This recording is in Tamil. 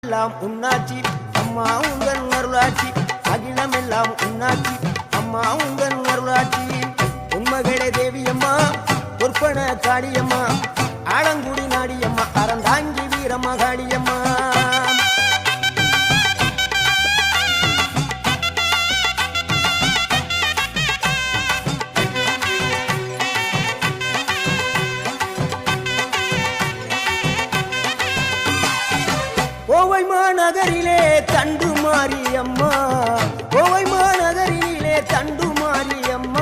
எல்லாம் உன்னாட்சி அம்மா உங்கள் அருளாட்சி அகிலம் எல்லாம் உன்னாட்சி அம்மா உங்கள் அருளாட்சி உண்மகளே தேவியம்மா பொற்பன காளியம்மா ஆலங்குடி நாடியம்மா அறந்தாங்கி வீரம்மா காளியம்மா கோவை மாநகரிலே தண்டு மாரியம்மா கோவை மாநகரிலே தண்டு மாரியம்மா